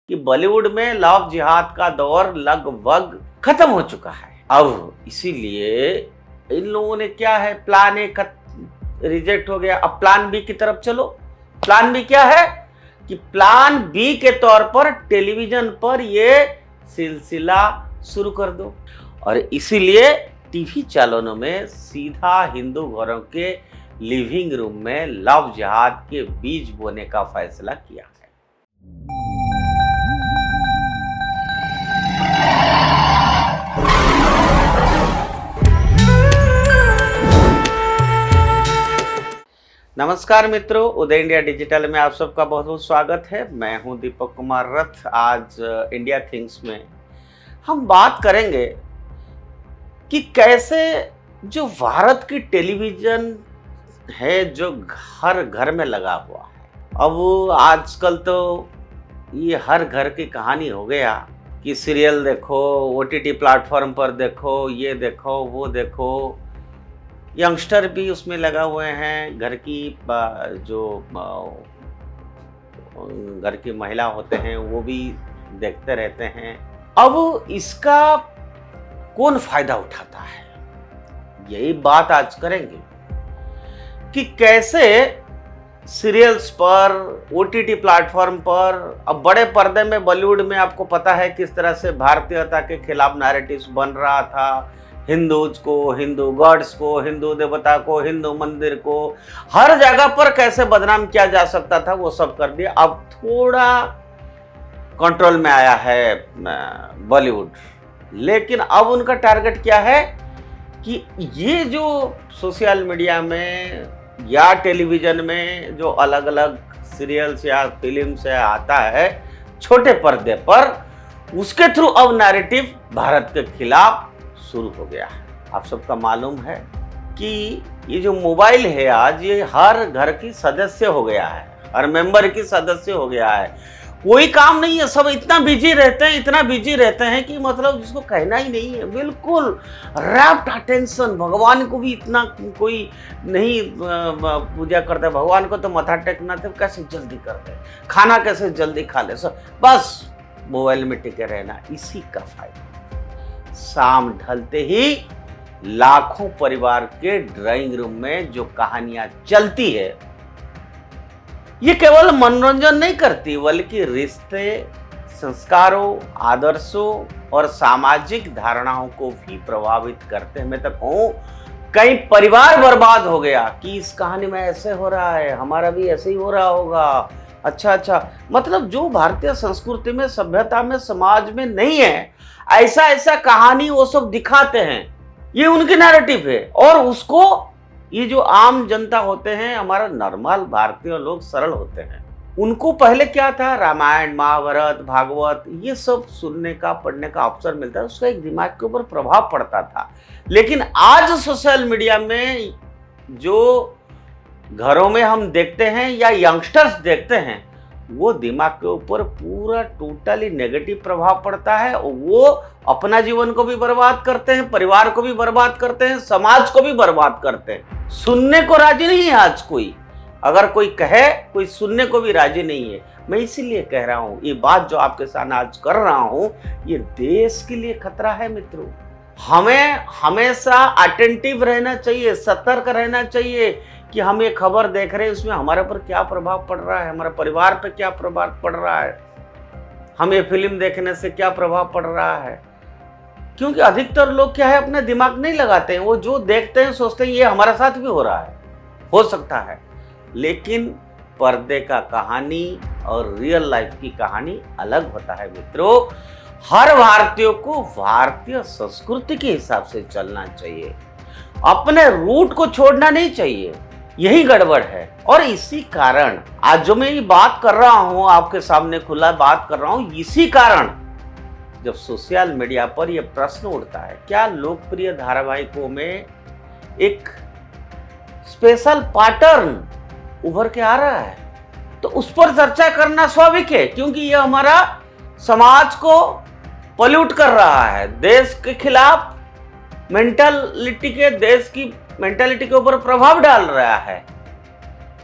कि बॉलीवुड में लव जिहाद का दौर लगभग खत्म हो चुका है। अब इसीलिए इन लोगों ने क्या है, प्लान ए रिजेक्ट हो गया, अब प्लान बी की तरफ चलो। प्लान बी क्या है कि प्लान बी के तौर पर टेलीविजन पर ये सिलसिला शुरू कर दो। और इसीलिए टीवी चैनलों में सीधा हिंदू घरों के लिविंग रूम में लव जिहाद के बीज बोने का फैसला किया है। नमस्कार मित्रों, उदय इंडिया डिजिटल में आप सबका बहुत बहुत स्वागत है। मैं हूं दीपक कुमार रथ। आज इंडिया थिंग्स में हम बात करेंगे कि कैसे जो भारत की टेलीविज़न है जो हर घर में लगा हुआ है, अब आजकल तो ये हर घर की कहानी हो गया कि सीरियल देखो, ओटीटी प्लेटफॉर्म पर देखो, ये देखो, वो देखो। यंगस्टर भी उसमें लगा हुए हैं, घर की घर की महिला होते हैं वो भी देखते रहते हैं। अब इसका कौन फायदा उठाता है, यही बात आज करेंगे कि कैसे सीरियल्स पर, ओटीटी प्लेटफॉर्म पर, अब बड़े पर्दे में बॉलीवुड में आपको पता है किस तरह से भारतीयता के खिलाफ नैरेटिव्स बन रहा था। हिंदूज को, हिंदू गॉड्स को, हिंदू देवता को, हिंदू मंदिर को, हर जगह पर कैसे बदनाम किया जा सकता था वो सब कर दिया। अब थोड़ा कंट्रोल में आया है बॉलीवुड, लेकिन अब उनका टारगेट क्या है कि ये जो सोशल मीडिया में या टेलीविज़न में जो अलग अलग सीरियल्स या फिल्म से आता है छोटे पर्दे पर, उसके थ्रू अब नैरेटिव भारत के खिलाफ शुरू हो गया है। आप सबका मालूम है कि ये जो मोबाइल है आज, ये हर घर की सदस्य हो गया है, हर मेंबर की सदस्य हो गया है। कोई काम नहीं है, सब इतना बिजी रहते हैं, इतना बिजी रहते हैं कि मतलब जिसको कहना ही नहीं है। बिल्कुल रैप्ट अटेंशन। भगवान को भी इतना कोई नहीं पूजा करते। भगवान को तो मथा टेकना थे, कैसे जल्दी करते, खाना कैसे जल्दी खा ले, सब बस मोबाइल में टिके रहना। इसी का फायदा शाम ढलते ही लाखों परिवार के ड्राइंग रूम में जो कहानियां चलती है, ये केवल मनोरंजन नहीं करती बल्कि रिश्ते, संस्कारों, आदर्शों और सामाजिक धारणाओं को भी प्रभावित करते हैं। मैं तो कहूं कई परिवार बर्बाद हो गया कि इस कहानी में ऐसे हो रहा है, हमारा भी ऐसे ही हो रहा होगा। अच्छा, मतलब जो भारतीय संस्कृति में, सभ्यता में, समाज में नहीं है, ऐसा कहानी वो सब दिखाते हैं। ये उनकी नैरेटिव है। और उसको ये जो आम जनता होते हैं, हमारा नॉर्मल भारतीय लोग, सरल होते हैं, उनको पहले क्या था, रामायण, महाभारत, भागवत, ये सब सुनने का, पढ़ने का अवसर मिलता है, उसका एक दिमाग के ऊपर प्रभाव पड़ता था। लेकिन आज सोशल मीडिया में जो घरों में हम देखते हैं या यंगस्टर्स देखते हैं, वो दिमाग के ऊपर पूरा टोटली नेगेटिव प्रभाव पड़ता है। वो अपना जीवन को भी बर्बाद करते हैं, परिवार को भी बर्बाद करते हैं, समाज को भी बर्बाद करते हैं। सुनने को राजी नहीं है आज कोई। अगर कोई कहे, कोई सुनने को भी राजी नहीं है। मैं इसीलिए कह रहा हूं, ये बात जो आपके साथ आज कर रहा हूं, ये देश के लिए खतरा है मित्रों। हमें हमेशा अटेंटिव रहना चाहिए, सतर्क रहना चाहिए कि हम ये खबर देख रहे हैं, उसमें हमारे पर क्या प्रभाव पड़ रहा है, हमारे परिवार पर क्या प्रभाव पड़ रहा है, हम ये फिल्म देखने से क्या प्रभाव पड़ रहा है। क्योंकि अधिकतर लोग क्या है, अपने दिमाग नहीं लगाते हैं। वो जो देखते हैं सोचते हैं ये हमारे साथ भी हो रहा है, हो सकता है। लेकिन पर्दे का कहानी और रियल लाइफ की कहानी अलग होता है मित्रों। हर भारतीय को भारतीय संस्कृति के हिसाब से चलना चाहिए, अपने रूट को छोड़ना नहीं चाहिए। यही गड़बड़ है। और इसी कारण आज जो मैं ये बात कर रहा हूं, आपके सामने खुला बात कर रहा हूं, इसी कारण जब सोशल मीडिया पर यह प्रश्न उठता है, क्या लोकप्रिय धारावाहिकों में एक स्पेशल पैटर्न उभर के आ रहा है, तो उस पर चर्चा करना स्वाभाविक है। क्योंकि यह हमारा समाज को पॉल्यूट कर रहा है, देश के खिलाफ देश की मेंटालिटी के ऊपर प्रभाव डाल रहा है।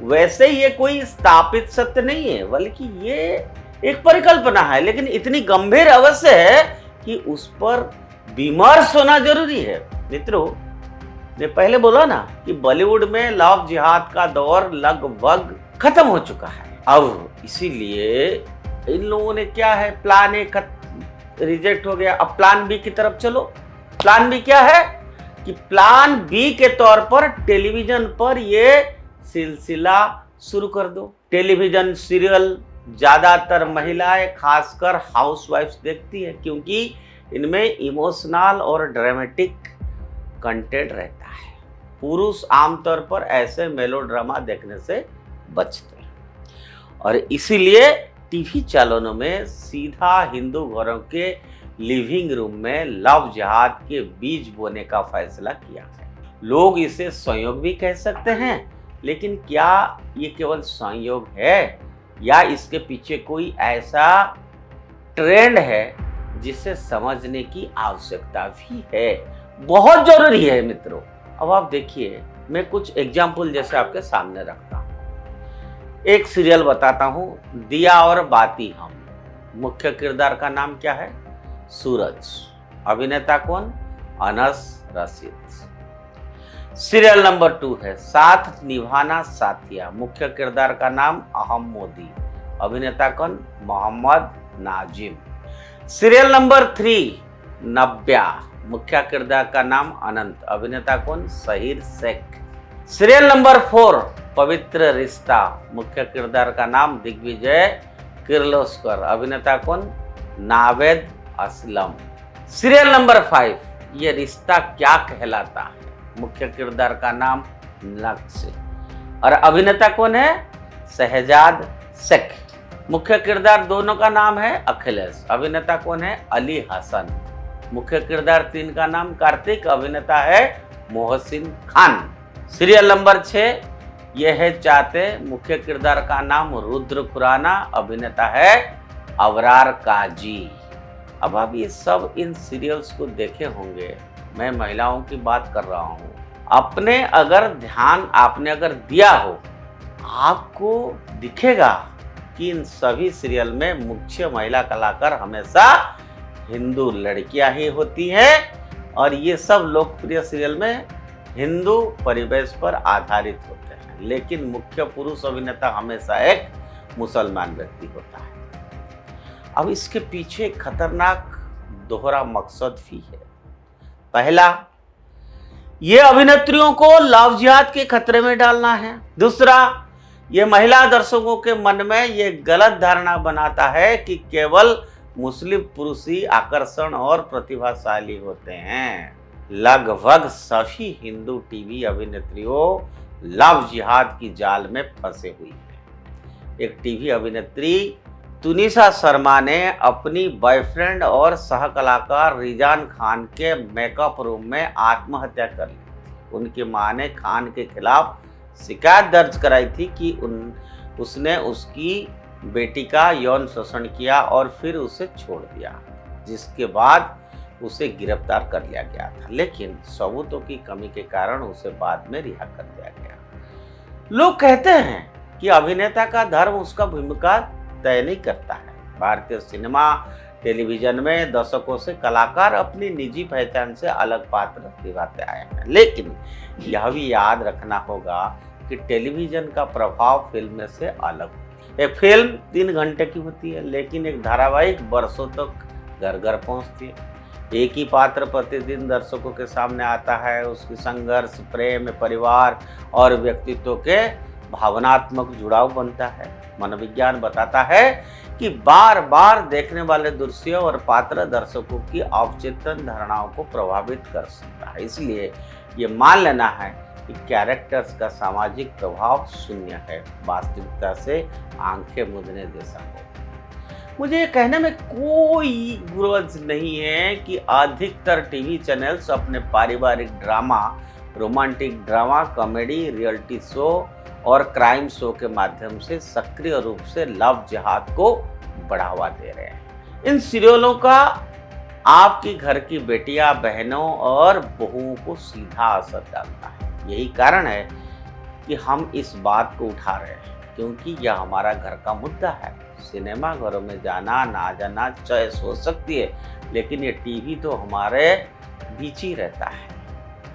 वैसे ये कोई स्थापित सत्य नहीं है, बल्कि ये एक परिकल्पना है, लेकिन इतनी गंभीर अवश्य है कि उस पर विमर्श होना जरूरी है। मित्रों, ने पहले बोला ना कि बॉलीवुड में लव जिहाद का दौर लगभग खत्म हो चुका है। अब इसीलिए इन लोगों ने क्या है, प्लान ए रिजेक्ट हो गया, अब प्लान बी की तरफ चलो। प्लान बी क्या है कि प्लान बी के तौर पर टेलीविजन पर ये सिलसिला शुरू कर दो। टेलीविजन सीरियल ज्यादातर महिलाएं खासकर हाउसवाइफ्स देखती है, क्योंकि इनमें इमोशनल और ड्रामेटिक कंटेंट रहता है। पुरुष आमतौर पर ऐसे मेलोड्रामा देखने से बचते हैं, और इसीलिए टीवी चैनलों में सीधा हिंदू घरों के लिविंग रूम में लव जिहाद के बीज बोने का फैसला किया है। लोग इसे संयोग भी कह सकते हैं, लेकिन क्या ये केवल संयोग है या इसके पीछे कोई ऐसा ट्रेंड है जिसे समझने की आवश्यकता भी है? बहुत जरूरी है मित्रों। अब आप देखिए, मैं कुछ एग्जाम्पल जैसे आपके सामने रखता हूँ। एक सीरियल बताता हूँ, दिया और बाती हम। मुख्य किरदार का नाम क्या है? सूरज। अभिनेता कौन? अनस रशीद। सीरियल नंबर 2 है साथ निभाना साथिया। मुख्य किरदार का नाम अहम मोदी। अभिनेता कौन? मोहम्मद नाजिम। Serial number 3 Nabya. मुख्य किरदार का नाम अनंत। अभिनेता कौन? शहीर शेख। सीरियल नंबर 4 पवित्र रिश्ता। मुख्य किरदार का नाम दिग्विजय किर्लोस्कर। अभिनेता कौन? नावेद असलम। सीरियल नंबर 5 ये रिश्ता क्या कहलाता है। मुख्य किरदार का नाम लक्ष्य, और अभिनेता कौन है? शहजाद शेख। मुख्य किरदार दोनों का नाम है अखिलेश। अभिनेता कौन है? अली हसन। मुख्य किरदार 3 का नाम कार्तिक। अभिनेता है मोहसिन खान। सीरियल नंबर 6 ये है चाहते। मुख्य किरदार का नाम रुद्र खुराना। अभिनेता है अबरार काजी। अब आप ये सब इन सीरियल्स को देखे होंगे। मैं महिलाओं की बात कर रहा हूँ। आपने अगर दिया हो, आपको दिखेगा कि इन सभी सीरियल में मुख्य महिला कलाकार हमेशा हिंदू लड़कियां ही होती हैं, और ये सब लोकप्रिय सीरियल में हिंदू परिवेश पर आधारित होते हैं, लेकिन मुख्य पुरुष अभिनेता हमेशा एक मुसलमान व्यक्ति होता है। अब इसके पीछे खतरनाक दोहरा मकसद भी है। पहला, ये अभिनेत्रियों को लव जिहाद के खतरे में डालना है। दूसरा, ये महिला दर्शकों के मन में ये गलत धारणा बनाता है कि केवल मुस्लिम पुरुष ही आकर्षण और प्रतिभाशाली होते हैं। लगभग सभी हिंदू टीवी अभिनेत्रियों लव जिहाद की जाल में फंसे हुई है। एक टीवी अभिनेत्री तुनिसा शर्मा ने अपनी बॉयफ्रेंड और सहकलाकार रिजान खान के मेकअप रूम में आत्महत्या कर ली। उनकी मां ने खान के खिलाफ शिकायत दर्ज कराई थी कि उसने उसकी बेटी का यौन शोषण किया और फिर उसे छोड़ दिया, जिसके बाद उसे गिरफ्तार कर लिया गया था, लेकिन सबूतों की कमी के कारण उसे बाद में रिहा कर दिया गया। लोग कहते हैं कि अभिनेता का धर्म उसका भूमिका तय नहीं करता है। भारतीय सिनेमा टेलीविजन में दशकों से कलाकार अपनी निजी पहचान से अलग पात्र निभाते आए हैं, लेकिन यह भी याद रखना होगा कि टेलीविजन का प्रभाव फिल्म से अलग होती है। एक फिल्म 3 घंटे की होती है, लेकिन एक धारावाहिक वर्षों तक घर घर पहुंचती है। एक ही पात्र प्रतिदिन दर्शकों के सामने आता है, उसकी संघर्ष, प्रेम, परिवार और व्यक्तित्व के भावनात्मक जुड़ाव बनता है। मनोविज्ञान बताता है कि बार बार देखने वाले दृश्य और पात्र दर्शकों की अवचेतन धारणाओं को प्रभावित कर सकता है। इसलिए ये मान लेना है कि कैरेक्टर्स का सामाजिक प्रभाव शून्य है, वास्तविकता से आंखें मूंदने जैसा हो। मुझे ये कहने में कोई गुरज नहीं है कि अधिकतर टीवी चैनल्स अपने पारिवारिक drama, romantic drama, comedy, reality show और क्राइम शो के माध्यम से सक्रिय रूप से लव जिहाद को बढ़ावा दे रहे हैं। इन सीरियलों का आपकी घर की बेटियां, बहनों और बहुओं को सीधा असर डालता है। यही कारण है कि हम इस बात को उठा रहे हैं, क्योंकि यह हमारा घर का मुद्दा है। सिनेमा घरों में जाना ना जाना चॉइस हो सकती है, लेकिन ये टीवी तो हमारे बीच ही रहता है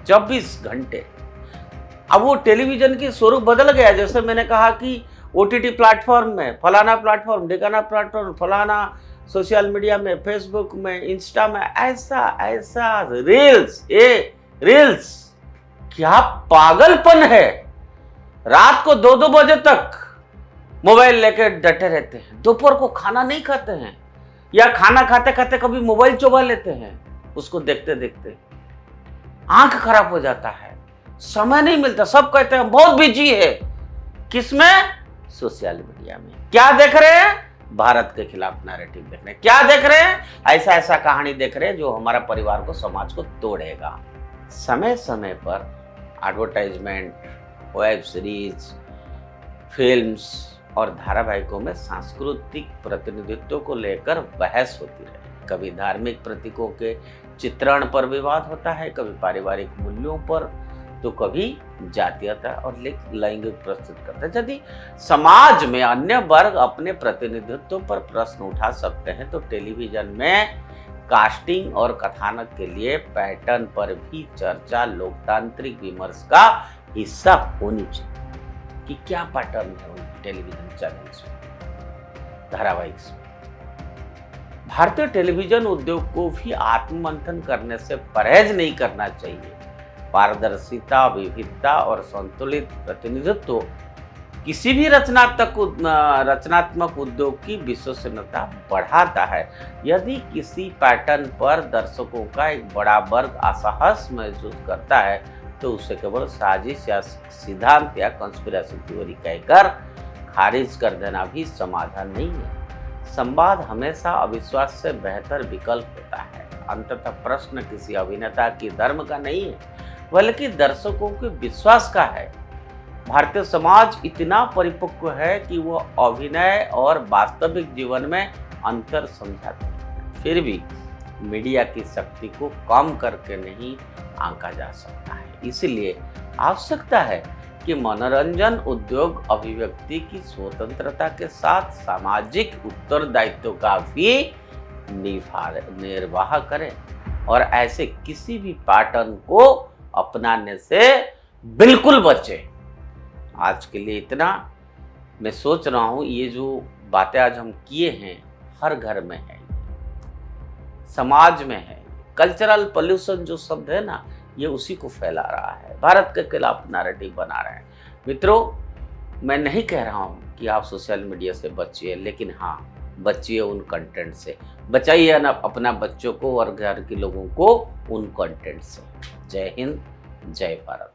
24 घंटे। अब वो टेलीविजन की स्वरूप बदल गया। जैसे मैंने कहा कि ओटीटी प्लेटफॉर्म में, फलाना प्लेटफॉर्म, ढिकाना प्लेटफॉर्म, फलाना सोशल मीडिया में, फेसबुक में, इंस्टा में, ऐसा ऐसा रील्स, ये रील्स क्या पागलपन है। रात को 2-2 बजे तक मोबाइल लेके डटे रहते हैं, दोपहर को खाना नहीं खाते हैं, या खाना खाते खाते कभी मोबाइल चबा लेते हैं। उसको देखते देखते आंख खराब हो जाता है, समय नहीं मिलता। सब कहते हैं बहुत बिजी है, किसमें? सोशल मीडिया में। क्या देख रहे हैं? भारत के खिलाफ नैरेटिव देख रहे हैं। क्या देख रहे हैं? ऐसा ऐसा कहानी देख रहे हैं जो हमारा परिवार को, समाज को तोड़ेगा। समय समय पर एडवर्टाइजमेंट, वेब सीरीज, फिल्म्स और धारावाहिकों में सांस्कृतिक प्रतिनिधित्व को लेकर बहस होती है। कभी धार्मिक प्रतीकों के चित्रण पर विवाद होता है, कभी पारिवारिक मूल्यों पर, तो कभी जातीयता और लैंगिक प्रस्तुत करते हैं। यदि समाज में अन्य वर्ग अपने प्रतिनिधित्व पर प्रश्न उठा सकते हैं, तो टेलीविजन में कास्टिंग और कथानक के लिए पैटर्न पर भी चर्चा लोकतांत्रिक विमर्श का हिस्सा होनी चाहिए कि क्या पैटर्न है उन टेलीविजन चैनल्स में, धारावाहिक में। भारतीय टेलीविजन उद्योग को भी आत्ममंथन करने से परहेज नहीं करना चाहिए। पारदर्शिता, विविधता और संतुलित प्रतिनिधित्व किसी भी रचनात्मक उद्योग की विश्वसनीयता बढ़ाता है। यदि किसी पैटर्न पर दर्शकों का एक बड़ा वर्ग असहज महसूस करता है, तो उसे केवल साजिश या सिद्धांत या कंस्पिरेसी थ्योरी कहकर खारिज कर देना भी समाधान नहीं है। संवाद हमेशा अविश्वास से बेहतर विकल्प होता है। अंततः प्रश्न किसी अभिनेता की धर्म का नहीं है, बल्कि दर्शकों के विश्वास का है। भारतीय समाज इतना परिपक्व है कि वो अभिनय और वास्तविक जीवन में अंतर समझाते हैं। फिर भी मीडिया की शक्ति को कम करके नहीं आंका जा सकता है। इसलिए आवश्यकता है कि मनोरंजन उद्योग अभिव्यक्ति की स्वतंत्रता के साथ सामाजिक उत्तरदायित्व का भी निर्वाह करें और ऐसे किसी भी पैटर्न को अपनाने से बिल्कुल बचे। आज के लिए इतना। मैं सोच रहा हूँ ये जो बातें आज हम किए हैं, हर घर में है, समाज में है। कल्चरल पोल्यूशन जो शब्द है ना, ये उसी को फैला रहा है, भारत के खिलाफ नैरेटिव बना रहे हैं। मित्रों, मैं नहीं कह रहा हूँ कि आप सोशल मीडिया से बचिए, लेकिन हाँ, बचिए उन कंटेंट से। बचाइए ना अपना बच्चों को और घर के लोगों को उन कंटेंट से। जय हिंद, जय भारत।